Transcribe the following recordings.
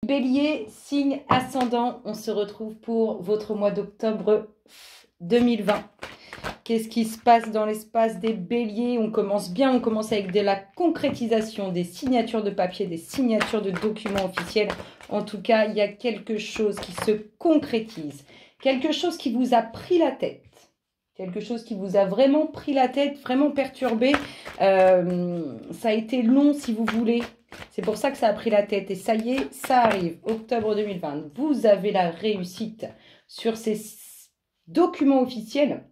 Bélier, signe ascendant, on se retrouve pour votre mois d'octobre 2020. Qu'est-ce qui se passe dans l'espace des béliers? On commence bien, on commence avec de la concrétisation, des signatures de papier, des signatures de documents officiels. En tout cas, il y a quelque chose qui se concrétise, quelque chose qui vous a pris la tête. Quelque chose qui vous a vraiment pris la tête, vraiment perturbé. Ça a été long si vous voulez. C'est pour ça que ça a pris la tête. Et ça y est, ça arrive. Octobre 2020. Vous avez la réussite sur ces documents officiels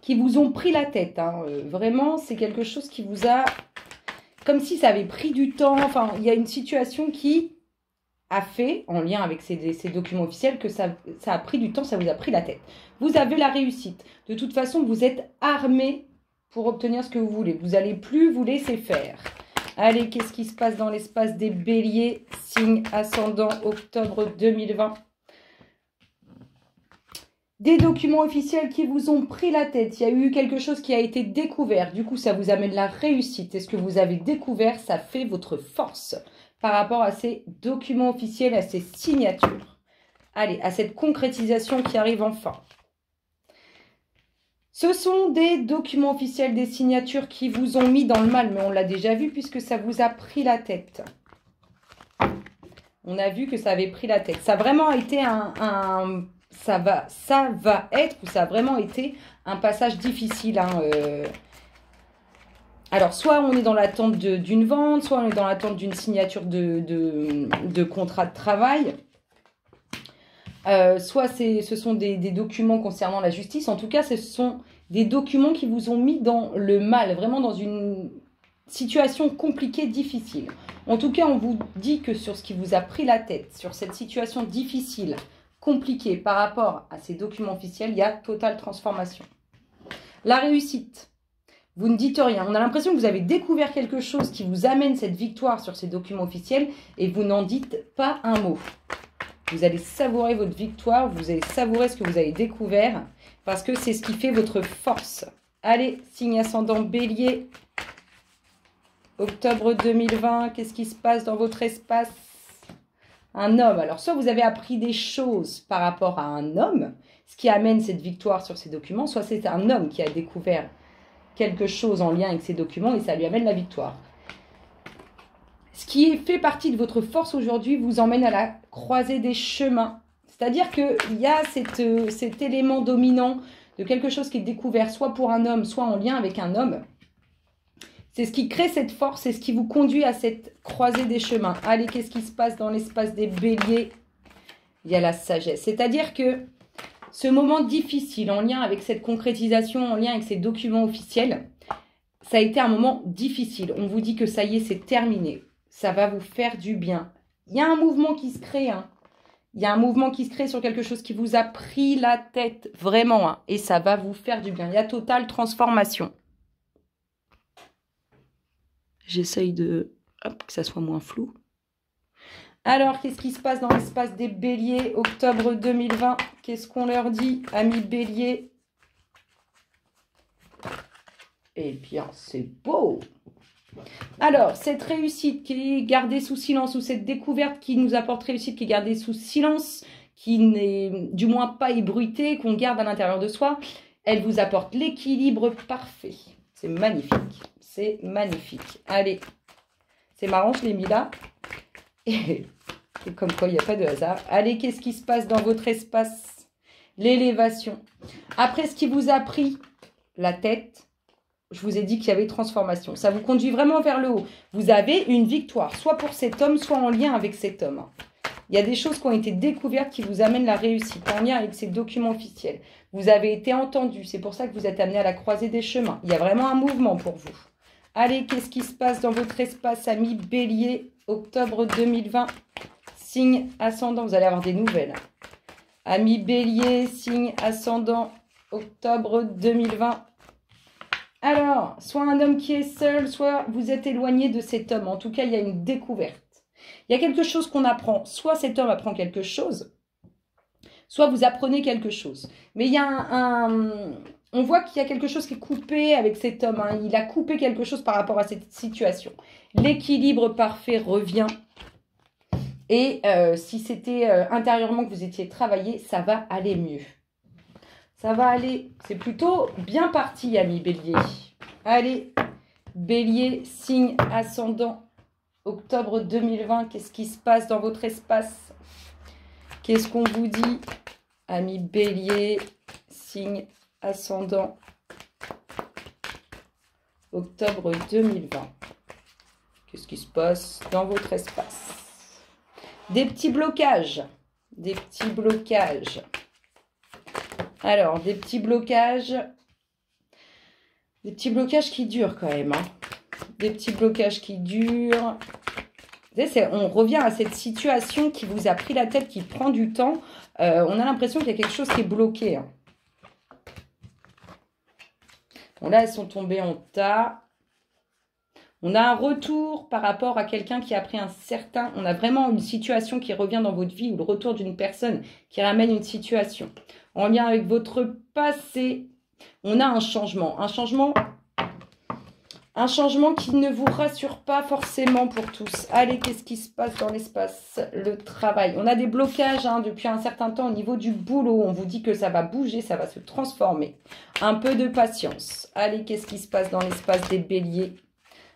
qui vous ont pris la tête. Vraiment, c'est quelque chose qui vous a... Comme si ça avait pris du temps. Enfin, il y a une situation qui a fait, en lien avec ces documents officiels, que ça a pris du temps, ça vous a pris la tête. Vous avez la réussite. De toute façon, vous êtes armé pour obtenir ce que vous voulez. Vous n'allez plus vous laisser faire. Allez, qu'est-ce qui se passe dans l'espace des béliers? Signe ascendant, octobre 2020. Des documents officiels qui vous ont pris la tête. Il y a eu quelque chose qui a été découvert. Du coup, ça vous amène la réussite. Et ce que vous avez découvert, ça fait votre force par rapport à ces documents officiels, à ces signatures. Allez, à cette concrétisation qui arrive enfin. Ce sont des documents officiels, des signatures qui vous ont mis dans le mal, mais on l'a déjà vu puisque ça vous a pris la tête. On a vu que ça avait pris la tête. Ça a vraiment été ça a vraiment été un passage difficile. Alors, soit on est dans l'attente d'une vente, soit on est dans l'attente d'une signature de contrat de travail. Soit ce sont des documents concernant la justice. En tout cas, ce sont des documents qui vous ont mis dans le mal, vraiment dans une situation compliquée, difficile. En tout cas, on vous dit que sur ce qui vous a pris la tête, sur cette situation difficile, compliquée par rapport à ces documents officiels, il y a totale transformation. La réussite. Vous ne dites rien. On a l'impression que vous avez découvert quelque chose qui vous amène cette victoire sur ces documents officiels et vous n'en dites pas un mot. Vous allez savourer votre victoire, vous allez savourer ce que vous avez découvert parce que c'est ce qui fait votre force. Allez, signe ascendant bélier, octobre 2020, qu'est-ce qui se passe dans votre espace? Un homme. Alors, soit vous avez appris des choses par rapport à un homme, ce qui amène cette victoire sur ces documents, soit c'est un homme qui a découvert quelque chose en lien avec ces documents et ça lui amène la victoire. Ce qui fait partie de votre force aujourd'hui vous emmène à la croisée des chemins. C'est-à-dire qu'il y a cet élément dominant de quelque chose qui est découvert soit pour un homme, soit en lien avec un homme. C'est ce qui crée cette force, c'est ce qui vous conduit à cette croisée des chemins. Allez, qu'est-ce qui se passe dans l'espace des béliers? Il y a la sagesse. C'est-à-dire que ce moment difficile en lien avec cette concrétisation, en lien avec ces documents officiels, ça a été un moment difficile. On vous dit que ça y est, c'est terminé. Ça va vous faire du bien. Il y a un mouvement qui se crée. Il y a un mouvement qui se crée sur quelque chose qui vous a pris la tête, vraiment. Et ça va vous faire du bien. Il y a totale transformation. J'essaye que ça soit moins flou. Alors, qu'est-ce qui se passe dans l'espace des béliers, octobre 2020? Qu'est-ce qu'on leur dit, amis béliers? Eh bien, c'est beau! Alors, cette réussite qui est gardée sous silence, ou cette découverte qui nous apporte réussite, qui est gardée sous silence, qui n'est du moins pas ébruitée, qu'on garde à l'intérieur de soi, elle vous apporte l'équilibre parfait. C'est magnifique. C'est magnifique. Allez, c'est marrant, je l'ai mis là. Et comme quoi, il n'y a pas de hasard. Allez, qu'est-ce qui se passe dans votre espace? L'élévation. Après ce qui vous a pris la tête, je vous ai dit qu'il y avait transformation. Ça vous conduit vraiment vers le haut. Vous avez une victoire, soit pour cet homme, soit en lien avec cet homme. Il y a des choses qui ont été découvertes qui vous amènent la réussite, en lien avec ces documents officiels. Vous avez été entendu, c'est pour ça que vous êtes amené à la croisée des chemins. Il y a vraiment un mouvement pour vous. Allez, qu'est-ce qui se passe dans votre espace, amis bélier, octobre 2020, signe ascendant, vous allez avoir des nouvelles. Amis bélier, signe ascendant, octobre 2020. Alors, soit un homme qui est seul, soit vous êtes éloigné de cet homme. En tout cas, il y a une découverte. Il y a quelque chose qu'on apprend. Soit cet homme apprend quelque chose, soit vous apprenez quelque chose. Mais il y a on voit qu'il y a quelque chose qui est coupé avec cet homme. Il a coupé quelque chose par rapport à cette situation. L'équilibre parfait revient. Et si c'était intérieurement que vous étiez travaillé, ça va aller mieux. Ça va aller, c'est plutôt bien parti, amis Bélier. Allez, Bélier, signe ascendant, octobre 2020, qu'est-ce qui se passe dans votre espace? Qu'est-ce qu'on vous dit, amis Bélier, signe ascendant, octobre 2020. Qu'est-ce qui se passe dans votre espace? Des petits blocages. Des petits blocages. Alors, des petits blocages. Des petits blocages qui durent quand même. Hein. Des petits blocages qui durent. Vous savez, on revient à cette situation qui vous a pris la tête, qui prend du temps. On a l'impression qu'il y a quelque chose qui est bloqué. Hein. Bon, là, elles sont tombées en tas. On a un retour par rapport à quelqu'un qui a pris un certain... On a vraiment une situation qui revient dans votre vie ou le retour d'une personne qui ramène une situation. En lien avec votre passé, on a un changement. Un changement qui ne vous rassure pas forcément pour tous. Allez, qu'est-ce qui se passe dans l'espace? Le travail. On a des blocages depuis un certain temps au niveau du boulot. On vous dit que ça va bouger, ça va se transformer. Un peu de patience. Allez, qu'est-ce qui se passe dans l'espace des béliers?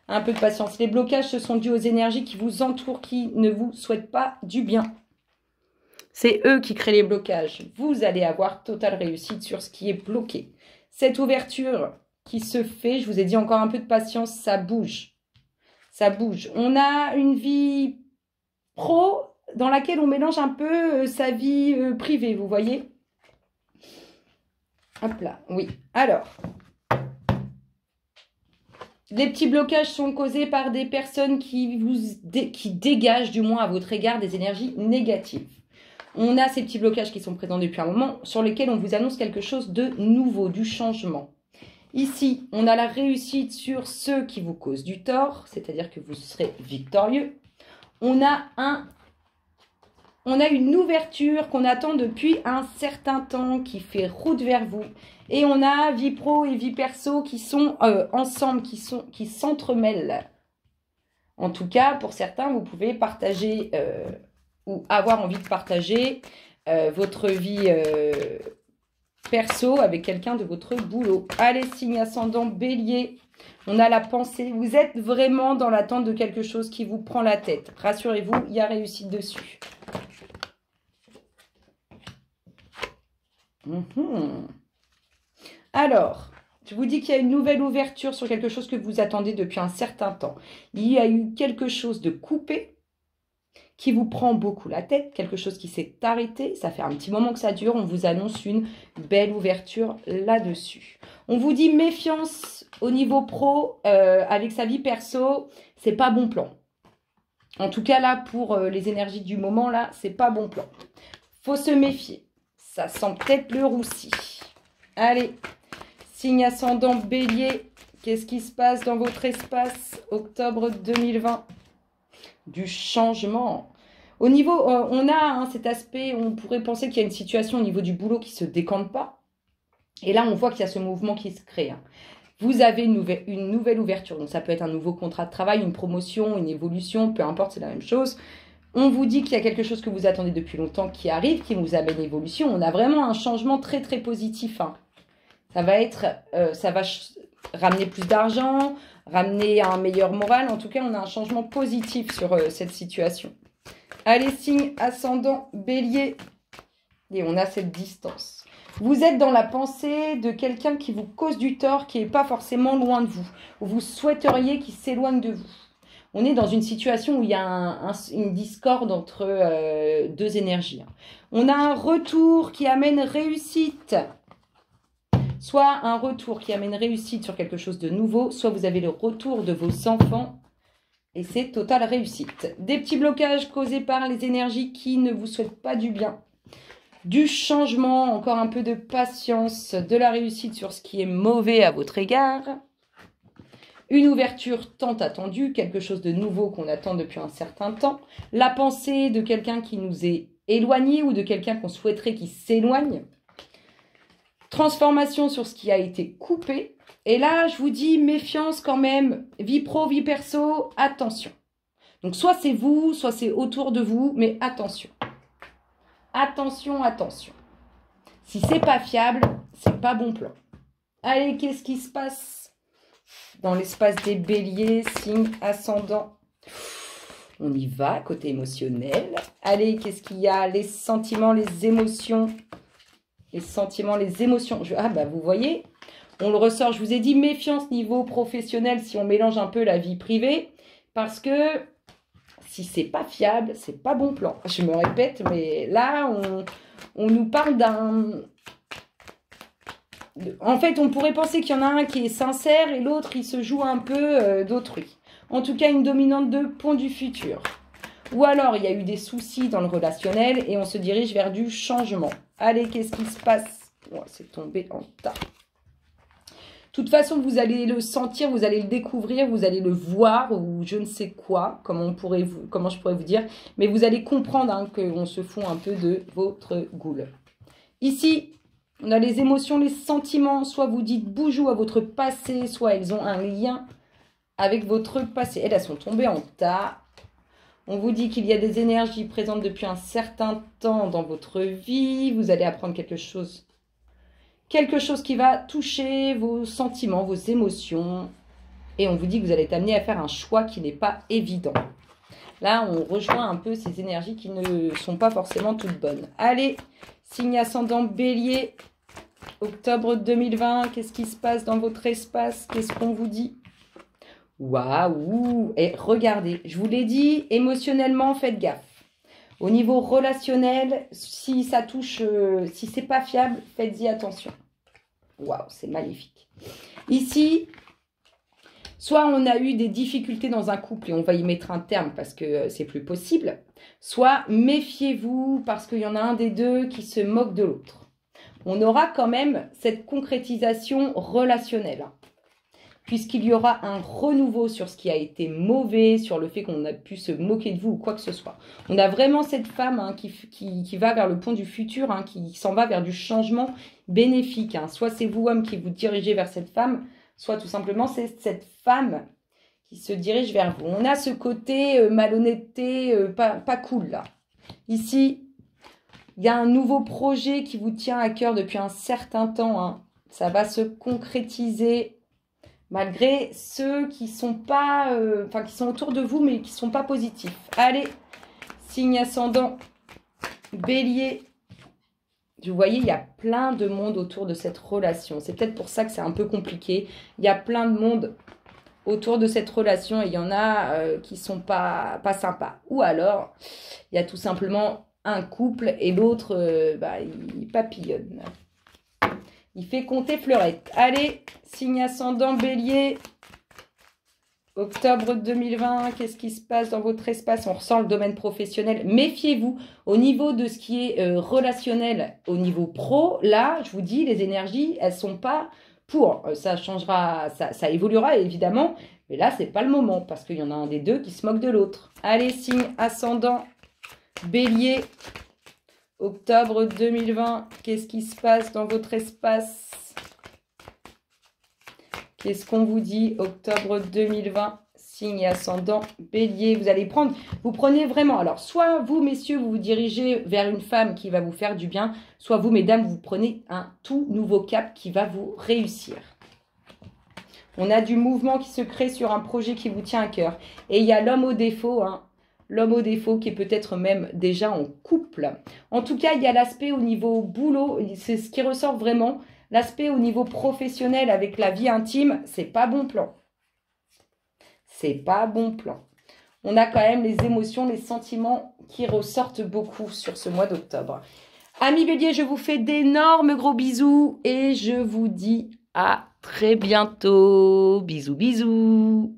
Un peu de patience. Les blocages, ce sont dus aux énergies qui vous entourent, qui ne vous souhaitent pas du bien. C'est eux qui créent les blocages. Vous allez avoir totale réussite sur ce qui est bloqué. Cette ouverture qui se fait, je vous ai dit encore un peu de patience, ça bouge. Ça bouge. On a une vie pro dans laquelle on mélange un peu sa vie privée, vous voyez? Hop là, oui. Alors, les petits blocages sont causés par des personnes qui dégagent, du moins à votre égard, des énergies négatives. On a ces petits blocages qui sont présents depuis un moment, sur lesquels on vous annonce quelque chose de nouveau, du changement. Ici, on a la réussite sur ceux qui vous causent du tort, c'est-à-dire que vous serez victorieux. On a une ouverture qu'on attend depuis un certain temps, qui fait route vers vous. Et on a vie pro et vie perso qui sont ensemble, qui s'entremêlent. En tout cas, pour certains, vous pouvez partager ou avoir envie de partager votre vie perso avec quelqu'un de votre boulot. Allez, signe ascendant bélier. On a la pensée. Vous êtes vraiment dans l'attente de quelque chose qui vous prend la tête. Rassurez-vous, il y a réussite dessus. Alors, je vous dis qu'il y a une nouvelle ouverture sur quelque chose que vous attendez depuis un certain temps. Il y a eu quelque chose de coupé qui vous prend beaucoup la tête, quelque chose qui s'est arrêté. Ça fait un petit moment que ça dure. On vous annonce une belle ouverture là-dessus. On vous dit méfiance au niveau pro avec sa vie perso. C'est pas bon plan. En tout cas, là, pour les énergies du moment, là, c'est pas bon plan. Faut se méfier. Ça sent peut-être le roussi. Allez, signe ascendant bélier. Qu'est-ce qui se passe dans votre espace? Octobre 2020. Du changement. Au niveau, on a cet aspect, on pourrait penser qu'il y a une situation au niveau du boulot qui ne se décante pas. Et là, on voit qu'il y a ce mouvement qui se crée. Vous avez une nouvelle ouverture. Donc, ça peut être un nouveau contrat de travail, une promotion, une évolution, peu importe, c'est la même chose. On vous dit qu'il y a quelque chose que vous attendez depuis longtemps qui arrive, qui vous amène l'évolution. On a vraiment un changement très, très positif. Ça va ramener plus d'argent, ramener un meilleur moral. En tout cas, on a un changement positif sur cette situation. Allez, signe ascendant bélier. Et on a cette distance. Vous êtes dans la pensée de quelqu'un qui vous cause du tort, qui n'est pas forcément loin de vous. Ou vous souhaiteriez qu'il s'éloigne de vous. On est dans une situation où il y a une discorde entre deux énergies. On a un retour qui amène réussite. Soit un retour qui amène réussite sur quelque chose de nouveau, soit vous avez le retour de vos enfants et c'est totale réussite. Des petits blocages causés par les énergies qui ne vous souhaitent pas du bien. Du changement, encore un peu de patience, de la réussite sur ce qui est mauvais à votre égard. Une ouverture tant attendue, quelque chose de nouveau qu'on attend depuis un certain temps. La pensée de quelqu'un qui nous est éloigné ou de quelqu'un qu'on souhaiterait qu'il s'éloigne. Transformation sur ce qui a été coupé. Et là, je vous dis méfiance quand même. Vie pro, vie perso, attention. Donc, soit c'est vous, soit c'est autour de vous, mais attention. Attention, attention. Si c'est pas fiable, c'est pas bon plan. Allez, qu'est-ce qui se passe dans l'espace des béliers, signe ascendant? On y va, côté émotionnel. Allez, qu'est-ce qu'il y a? Les sentiments, les émotions. Les sentiments, les émotions. Ah, bah, vous voyez, on le ressort. Je vous ai dit, méfiance niveau professionnel si on mélange un peu la vie privée. Parce que si c'est pas fiable, c'est pas bon plan. Je me répète, mais là, on nous parle d'un... En fait, on pourrait penser qu'il y en a un qui est sincère et l'autre, il se joue un peu d'autrui. En tout cas, une dominante de pont du futur. Ou alors, il y a eu des soucis dans le relationnel et on se dirige vers du changement. Allez, qu'est-ce qui se passe? Oh, c'est tombé en tas. De toute façon, vous allez le sentir, vous allez le découvrir, vous allez le voir ou je ne sais quoi, comment je pourrais vous dire. Mais vous allez comprendre hein, qu'on se fout un peu de votre goule. Ici, on a les émotions, les sentiments. Soit vous dites boujou à votre passé, soit elles ont un lien avec votre passé. Elles sont tombées en tas. On vous dit qu'il y a des énergies présentes depuis un certain temps dans votre vie. Vous allez apprendre quelque chose qui va toucher vos sentiments, vos émotions. Et on vous dit que vous allez être amené à faire un choix qui n'est pas évident. Là, on rejoint un peu ces énergies qui ne sont pas forcément toutes bonnes. Allez, signe ascendant bélier, octobre 2020. Qu'est-ce qui se passe dans votre espace? Qu'est-ce qu'on vous dit? Waouh! Et regardez, je vous l'ai dit, émotionnellement, faites gaffe. Au niveau relationnel, si ça touche, si c'est pas fiable, faites-y attention. Waouh, c'est magnifique. Ici, soit on a eu des difficultés dans un couple et on va y mettre un terme parce que c'est plus possible. Soit méfiez-vous parce qu'il y en a un des deux qui se moque de l'autre. On aura quand même cette concrétisation relationnelle. Puisqu'il y aura un renouveau sur ce qui a été mauvais, sur le fait qu'on a pu se moquer de vous ou quoi que ce soit. On a vraiment cette femme hein, qui va vers le pont du futur, hein, qui s'en va vers du changement bénéfique. Hein. Soit c'est vous, homme, qui vous dirigez vers cette femme, soit tout simplement c'est cette femme qui se dirige vers vous. On a ce côté malhonnêteté, pas cool là. Ici, il y a un nouveau projet qui vous tient à cœur depuis un certain temps. Hein. Ça va se concrétiser. Malgré ceux qui sont pas, qui sont autour de vous, mais qui sont pas positifs. Allez, signe ascendant, bélier. Vous voyez, il y a plein de monde autour de cette relation. C'est peut-être pour ça que c'est un peu compliqué. Il y a plein de monde autour de cette relation et il y en a qui sont pas sympas. Ou alors, il y a tout simplement un couple et l'autre, il papillonne. Il fait compter fleurette. Allez, signe ascendant bélier. Octobre 2020, qu'est-ce qui se passe dans votre espace? On ressent le domaine professionnel. Méfiez-vous au niveau de ce qui est relationnel, au niveau pro. Là, je vous dis, les énergies, elles sont pas pour. Ça changera, ça évoluera évidemment. Mais là, c'est pas le moment parce qu'il y en a un des deux qui se moque de l'autre. Allez, signe ascendant bélier. Octobre 2020, qu'est-ce qui se passe dans votre espace? Qu'est-ce qu'on vous dit? Octobre 2020, signe ascendant bélier. Vous prenez vraiment, alors soit vous, messieurs, vous vous dirigez vers une femme qui va vous faire du bien, soit vous, mesdames, vous prenez un tout nouveau cap qui va vous réussir. On a du mouvement qui se crée sur un projet qui vous tient à cœur. Et il y a l'homme au défaut, hein. L'homme au défaut qui est peut-être même déjà en couple. En tout cas, il y a l'aspect au niveau boulot, c'est ce qui ressort vraiment. L'aspect au niveau professionnel avec la vie intime, c'est pas bon plan. C'est pas bon plan. On a quand même les émotions, les sentiments qui ressortent beaucoup sur ce mois d'octobre. Amis béliers, je vous fais d'énormes gros bisous et je vous dis à très bientôt. Bisous, bisous.